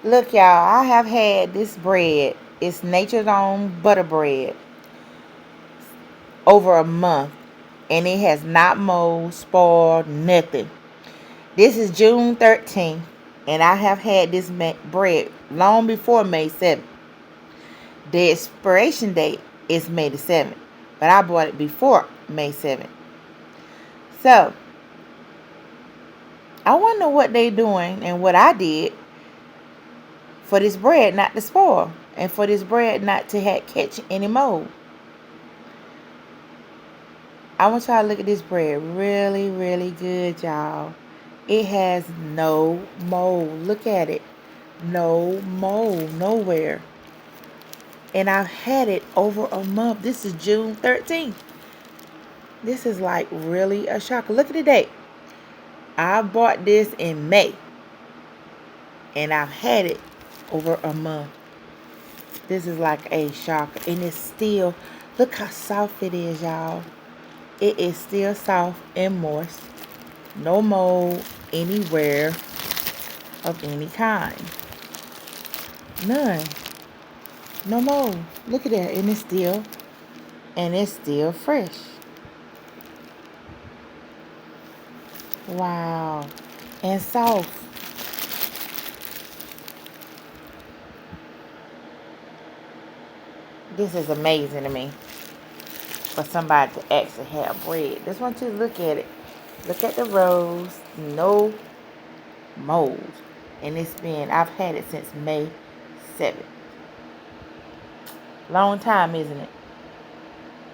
Look, y'all, I have had this bread. It's Nature's Own butter bread over a month, and it has not mold, spoiled, nothing. This is June 13th, and I have had this bread long before May 7th. The expiration date is May the 7th, but I bought it before May 7th. So, I wonder what they doing and what I did for this bread not to spoil and for this bread not to catch any mold. I want y'all to look at this bread. Really, really good, y'all. It has no mold. Look at it. No mold nowhere. And I've had it over a month. This is June 13th. This is like really a shocker. Look at the date. I bought this in May. And I've had it over a month. This is like a shocker. And it's still, look how soft it is, y'all. It is still soft and moist. No mold anywhere of any kind. None. No mold. Look at that. And it's still fresh. Wow. And soft. This is amazing to me. For somebody to actually have bread. Just want you to look at it. Look at the rows. No mold. And I've had it since May 7th. Long time, isn't it?